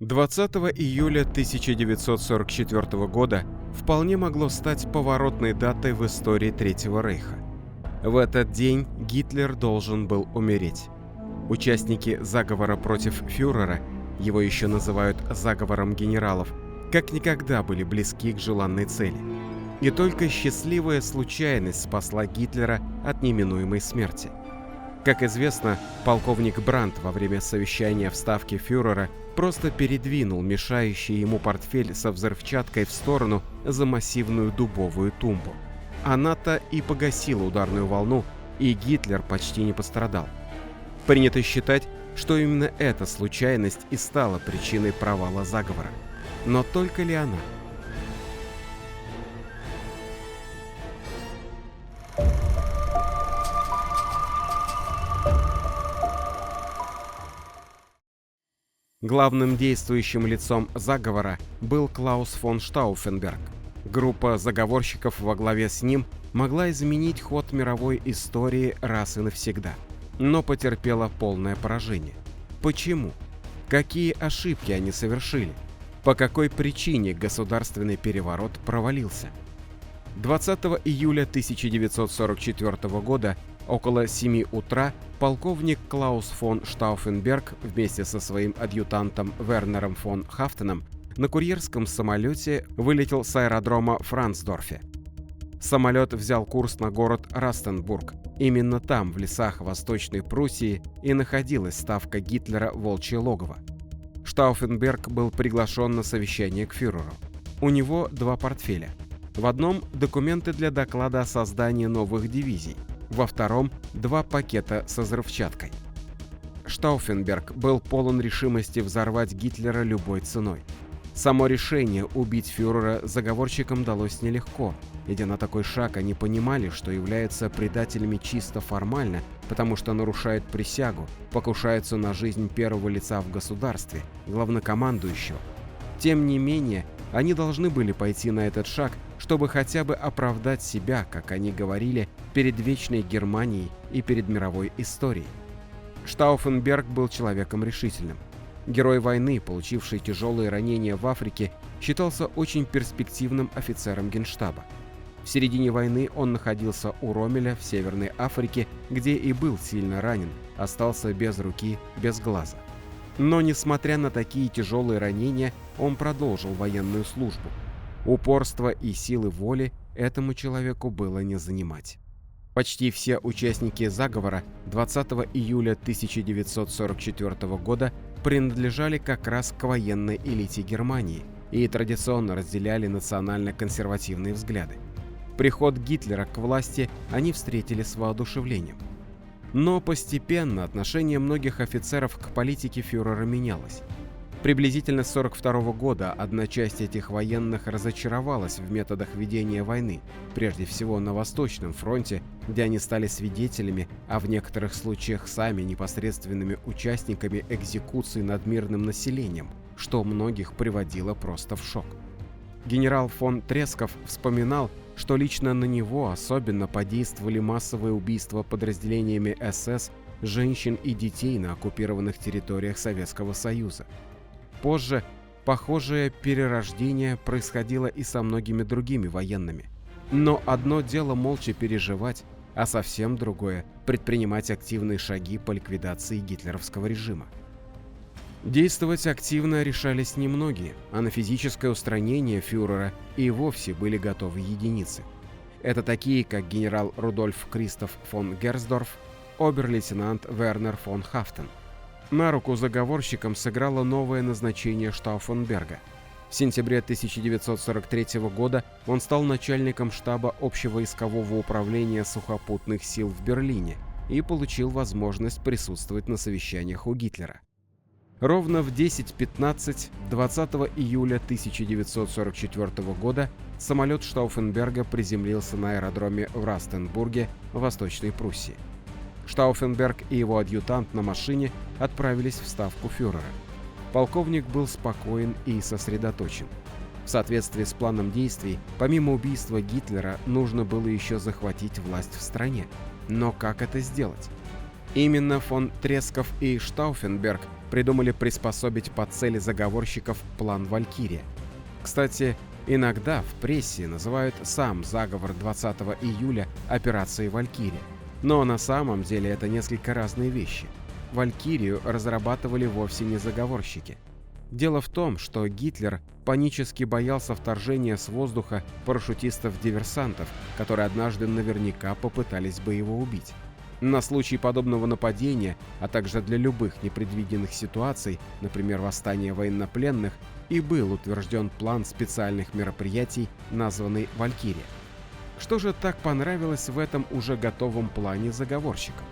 20 июля 1944 года вполне могло стать поворотной датой в истории Третьего Рейха. В этот день Гитлер должен был умереть. Участники заговора против фюрера, его еще называют заговором генералов, как никогда были близки к желанной цели. И только счастливая случайность спасла Гитлера от неминуемой смерти. Как известно, полковник Брандт во время совещания в ставке фюрера просто передвинул мешающий ему портфель со взрывчаткой в сторону за массивную дубовую тумбу. Она-то и погасила ударную волну, и Гитлер почти не пострадал. Принято считать, что именно эта случайность и стала причиной провала заговора. Но только ли она? Главным действующим лицом заговора был Клаус фон Штауфенберг. Группа заговорщиков во главе с ним могла изменить ход мировой истории раз и навсегда, но потерпела полное поражение. Почему? Какие ошибки они совершили? По какой причине государственный переворот провалился? 20 июля 1944 года около 7 утра полковник Клаус фон Штауфенберг вместе со своим адъютантом Вернером фон Хафтеном на курьерском самолете вылетел с аэродрома Франсдорфе. Самолет взял курс на город Растенбург. Именно там, в лесах Восточной Пруссии, и находилась ставка Гитлера «Волчье логово». Штауфенберг был приглашен на совещание к фюреру. У него 2 портфеля. В одном – документы для доклада о создании новых дивизий, во втором – 2 пакета со взрывчаткой. Штауфенберг был полон решимости взорвать Гитлера любой ценой. Само решение убить фюрера заговорщикам далось нелегко. Идя на такой шаг, они понимали, что являются предателями чисто формально, потому что нарушают присягу, покушаются на жизнь первого лица в государстве, главнокомандующего. Тем не менее, они должны были пойти на этот шаг, чтобы хотя бы оправдать себя, как они говорили, перед вечной Германией и перед мировой историей. Штауфенберг был человеком решительным. Герой войны, получивший тяжелые ранения в Африке, считался очень перспективным офицером Генштаба. В середине войны он находился у Роммеля в Северной Африке, где и был сильно ранен, остался без руки, без глаза. Но, несмотря на такие тяжелые ранения, он продолжил военную службу. Упорства и силы воли этому человеку было не занимать. Почти все участники заговора 20 июля 1944 года принадлежали как раз к военной элите Германии и традиционно разделяли национально-консервативные взгляды. Приход Гитлера к власти они встретили с воодушевлением. Но постепенно отношение многих офицеров к политике фюрера менялось. Приблизительно с 1942 года одна часть этих военных разочаровалась в методах ведения войны, прежде всего на Восточном фронте, где они стали свидетелями, а в некоторых случаях сами непосредственными участниками экзекуций над мирным населением, что многих приводило просто в шок. Генерал фон Тресков вспоминал, что лично на него особенно подействовали массовые убийства подразделениями СС женщин и детей на оккупированных территориях Советского Союза. Позже похожее перерождение происходило и со многими другими военными. Но одно дело молча переживать, а совсем другое – предпринимать активные шаги по ликвидации гитлеровского режима. Действовать активно решались немногие, а на физическое устранение фюрера и вовсе были готовы единицы. Это такие, как генерал Рудольф Кристоф фон Герсдорф, обер-лейтенант Вернер фон Хафтен. На руку заговорщикам сыграло новое назначение Штауфенберга. В сентябре 1943 года он стал начальником штаба общевойскового управления сухопутных сил в Берлине и получил возможность присутствовать на совещаниях у Гитлера. Ровно в 10:15 20 июля 1944 года самолет Штауфенберга приземлился на аэродроме в Растенбурге в Восточной Пруссии. Штауфенберг и его адъютант на машине отправились в ставку фюрера. Полковник был спокоен и сосредоточен. В соответствии с планом действий, помимо убийства Гитлера, нужно было еще захватить власть в стране. Но как это сделать? Именно фон Тресков и Штауфенберг придумали приспособить под цели заговорщиков план «Валькирия». Кстати, иногда в прессе называют сам заговор 20 июля операцией «Валькирия». Но на самом деле это несколько разные вещи. «Валькирию» разрабатывали вовсе не заговорщики. Дело в том, что Гитлер панически боялся вторжения с воздуха парашютистов-диверсантов, которые однажды наверняка попытались бы его убить. На случай подобного нападения, а также для любых непредвиденных ситуаций, например, восстания военнопленных, и был утвержден план специальных мероприятий, названный «Валькирия». Что же так понравилось в этом уже готовом плане заговорщикам?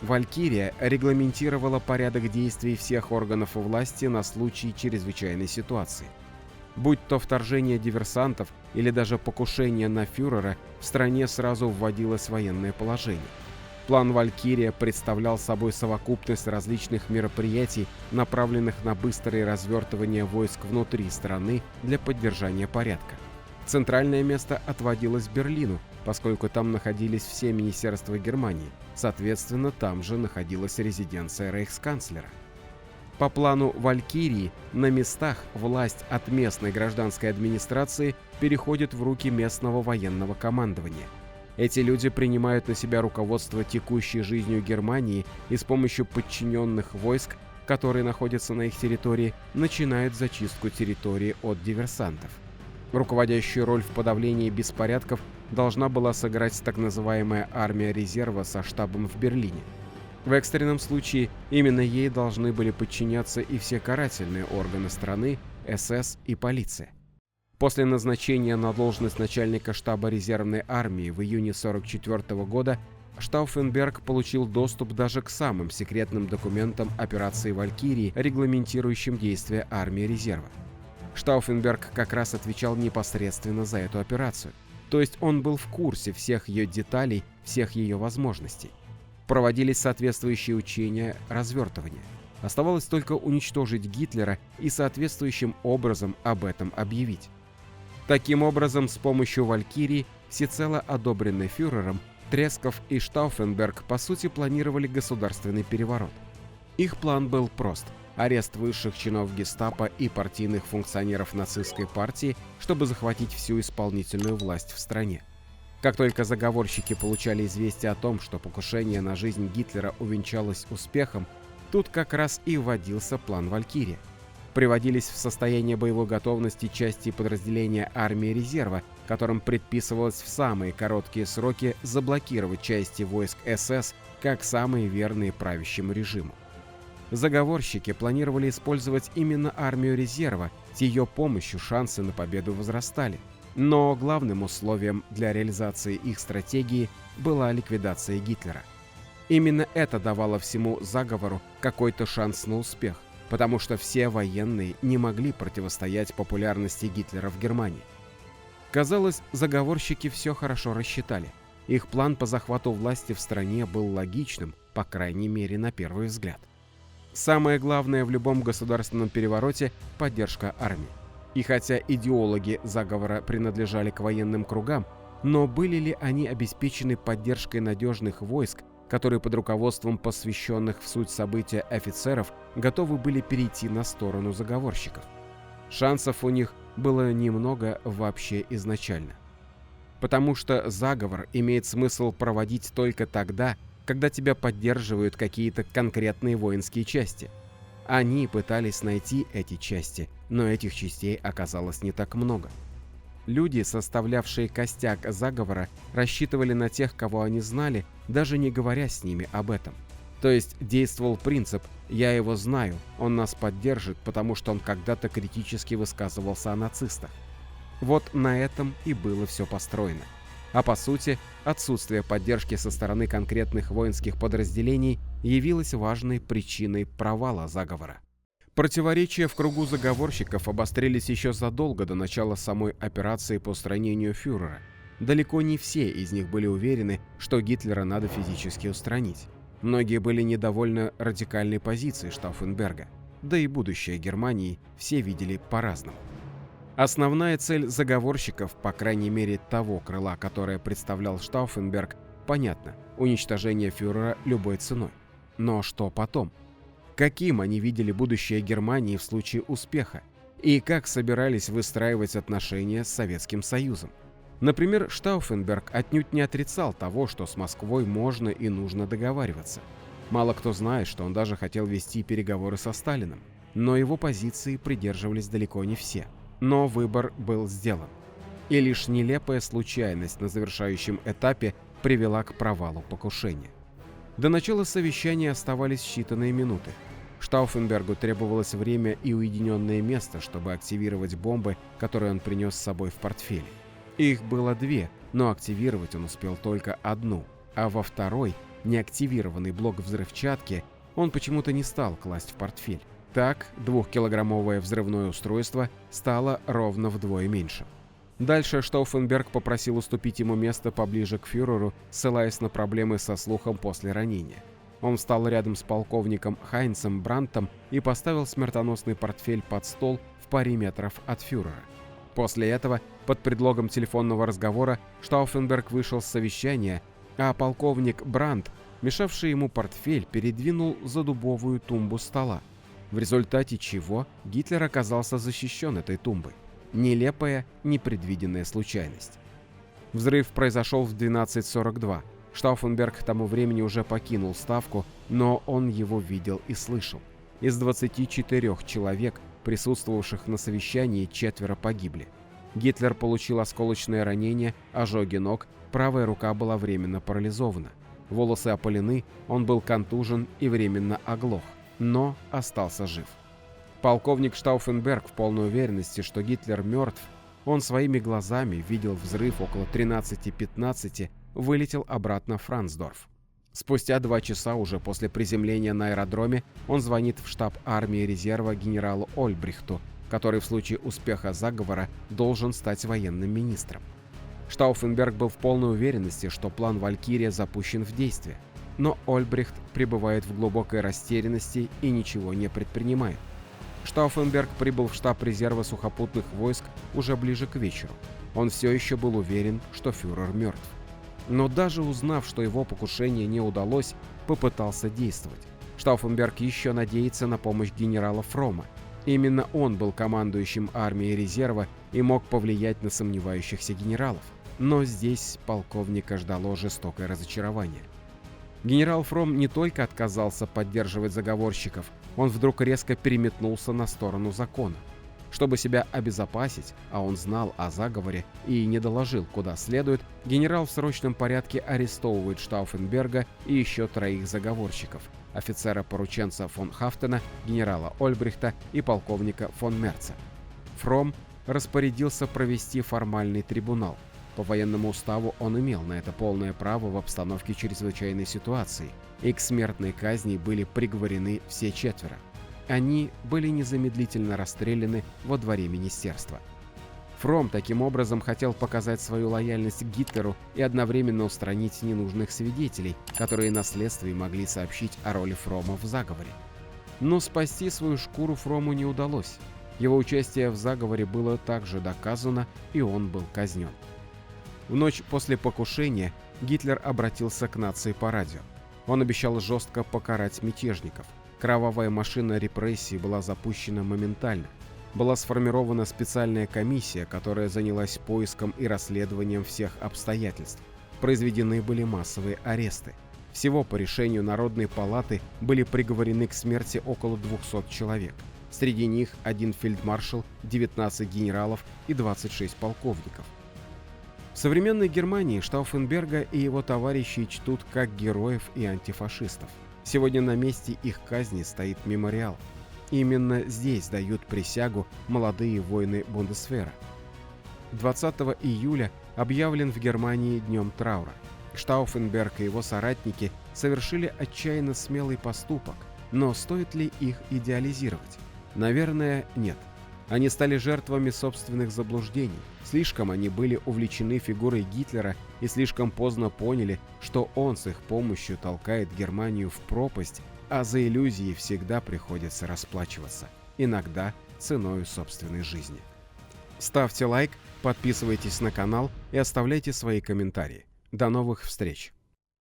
«Валькирия» регламентировала порядок действий всех органов власти на случай чрезвычайной ситуации. Будь то вторжение диверсантов или даже покушение на фюрера, в стране сразу вводилось военное положение. План «Валькирия» представлял собой совокупность различных мероприятий, направленных на быстрое развертывание войск внутри страны для поддержания порядка. Центральное место отводилось Берлину, поскольку там находились все министерства Германии, соответственно, там же находилась резиденция рейхсканцлера. По плану «Валькирии» на местах власть от местной гражданской администрации переходит в руки местного военного командования. Эти люди принимают на себя руководство текущей жизнью Германии и с помощью подчиненных войск, которые находятся на их территории, начинают зачистку территории от диверсантов. Руководящую роль в подавлении беспорядков должна была сыграть так называемая армия резерва со штабом в Берлине. В экстренном случае именно ей должны были подчиняться и все карательные органы страны, СС и полиция. После назначения на должность начальника штаба резервной армии в июне 1944 года Штауфенберг получил доступ даже к самым секретным документам операции «Валькирии», регламентирующим действия армии резерва. Штауфенберг как раз отвечал непосредственно за эту операцию, то есть он был в курсе всех ее деталей, всех ее возможностей. Проводились соответствующие учения развертывания. Оставалось только уничтожить Гитлера и соответствующим образом об этом объявить. Таким образом, с помощью «Валькирии», всецело одобренной фюрером, Тресков и Штауфенберг по сути планировали государственный переворот. Их план был прост – арест высших чинов гестапо и партийных функционеров нацистской партии, чтобы захватить всю исполнительную власть в стране. Как только заговорщики получали известие о том, что покушение на жизнь Гитлера увенчалось успехом, тут как раз и вводился план «Валькирия». Приводились в состояние боевой готовности части и подразделения армии резерва, которым предписывалось в самые короткие сроки заблокировать части войск СС как самые верные правящему режиму. Заговорщики планировали использовать именно армию резерва, с ее помощью шансы на победу возрастали. Но главным условием для реализации их стратегии была ликвидация Гитлера. Именно это давало всему заговору какой-то шанс на успех, потому что все военные не могли противостоять популярности Гитлера в Германии. Казалось, заговорщики все хорошо рассчитали. Их план по захвату власти в стране был логичным, по крайней мере, на первый взгляд. Самое главное в любом государственном перевороте – поддержка армии. И хотя идеологи заговора принадлежали к военным кругам, но были ли они обеспечены поддержкой надежных войск, которые под руководством посвященных в суть события офицеров готовы были перейти на сторону заговорщиков? Шансов у них было немного вообще изначально. Потому что заговор имеет смысл проводить только тогда, когда тебя поддерживают какие-то конкретные воинские части. Они пытались найти эти части, но этих частей оказалось не так много. Люди, составлявшие костяк заговора, рассчитывали на тех, кого они знали, даже не говоря с ними об этом. То есть действовал принцип «я его знаю, он нас поддержит, потому что он когда-то критически высказывался о нацистах». Вот на этом и было все построено. А по сути, отсутствие поддержки со стороны конкретных воинских подразделений явилось важной причиной провала заговора. Противоречия в кругу заговорщиков обострились еще задолго до начала самой операции по устранению фюрера. Далеко не все из них были уверены, что Гитлера надо физически устранить. Многие были недовольны радикальной позицией Штауфенберга, да и будущее Германии все видели по-разному. Основная цель заговорщиков, по крайней мере того крыла, которое представлял Штауфенберг, понятна – уничтожение фюрера любой ценой. Но что потом? каким они видели будущее Германии в случае успеха и как собирались выстраивать отношения с Советским Союзом. Например, Штауфенберг отнюдь не отрицал того, что с Москвой можно и нужно договариваться. Мало кто знает, что он даже хотел вести переговоры со Сталиным, но его позиции придерживались далеко не все. Но выбор был сделан. И лишь нелепая случайность на завершающем этапе привела к провалу покушения. До начала совещания оставались считанные минуты. Штауфенбергу требовалось время и уединенное место, чтобы активировать бомбы, которые он принес с собой в портфеле. Их было две, но активировать он успел только одну, а во второй, неактивированный блок взрывчатки, он почему-то не стал класть в портфель. Так, 2-килограммовое взрывное устройство стало ровно вдвое меньше. Дальше Штауфенберг попросил уступить ему место поближе к фюреру, ссылаясь на проблемы со слухом после ранения. Он встал рядом с полковником Хайнцем Брандтом и поставил смертоносный портфель под стол в паре метров от фюрера. После этого, под предлогом телефонного разговора, Штауфенберг вышел с совещания, а полковник Брандт, мешавший ему портфель, передвинул за дубовую тумбу стола, в результате чего Гитлер оказался защищен этой тумбой. Нелепая, непредвиденная случайность. Взрыв произошел в 12:42. Штауфенберг к тому времени уже покинул Ставку, но он его видел и слышал. Из 24 человек, присутствовавших на совещании, 4 погибли. Гитлер получил осколочное ранение, ожоги ног, правая рука была временно парализована. Волосы опалены, он был контужен и временно оглох, но остался жив. Полковник Штауфенберг в полной уверенности, что Гитлер мертв, он своими глазами видел взрыв около 13:15, вылетел обратно в Франсдорф. Спустя 2 часа уже после приземления на аэродроме он звонит в штаб армии резерва генералу Ольбрихту, который в случае успеха заговора должен стать военным министром. Штауфенберг был в полной уверенности, что план «Валькирия» запущен в действие, но Ольбрихт пребывает в глубокой растерянности и ничего не предпринимает. Штауфенберг прибыл в штаб резерва сухопутных войск уже ближе к вечеру. Он все еще был уверен, что фюрер мертв. Но даже узнав, что его покушение не удалось, попытался действовать. Штауфенберг еще надеется на помощь генерала Фромма. Именно он был командующим армией резерва и мог повлиять на сомневающихся генералов. Но здесь полковника ждало жестокое разочарование. Генерал Фромм не только отказался поддерживать заговорщиков, он вдруг резко переметнулся на сторону закона. Чтобы себя обезопасить, а он знал о заговоре и не доложил куда следует, генерал в срочном порядке арестовывает Штауфенберга и еще 3 заговорщиков: офицера-порученца фон Хафтена, генерала Ольбрихта и полковника фон Мерца. Фромм распорядился провести формальный трибунал. По военному уставу он имел на это полное право в обстановке чрезвычайной ситуации, и к смертной казни были приговорены все 4. Они были незамедлительно расстреляны во дворе министерства. Фромм таким образом хотел показать свою лояльность к Гитлеру и одновременно устранить ненужных свидетелей, которые на следствии могли сообщить о роли Фромма в заговоре. Но спасти свою шкуру Фромму не удалось. Его участие в заговоре было также доказано, и он был казнен. В ночь после покушения Гитлер обратился к нации по радио. Он обещал жестко покарать мятежников. Кровавая машина репрессий была запущена моментально. Была сформирована специальная комиссия, которая занялась поиском и расследованием всех обстоятельств. Произведены были массовые аресты. Всего по решению Народной палаты были приговорены к смерти около 200 человек. Среди них 1 фельдмаршал, 19 генералов и 26 полковников. В современной Германии Штауфенберга и его товарищей чтут как героев и антифашистов. Сегодня на месте их казни стоит мемориал. Именно здесь дают присягу молодые воины Бундесвера. 20 июля объявлен в Германии днем траура. Штауфенберг и его соратники совершили отчаянно смелый поступок, но стоит ли их идеализировать? Наверное, нет. Они стали жертвами собственных заблуждений. Слишком они были увлечены фигурой Гитлера и слишком поздно поняли, что он с их помощью толкает Германию в пропасть, а за иллюзии всегда приходится расплачиваться, иногда ценой собственной жизни. Ставьте лайк, подписывайтесь на канал и оставляйте свои комментарии. До новых встреч!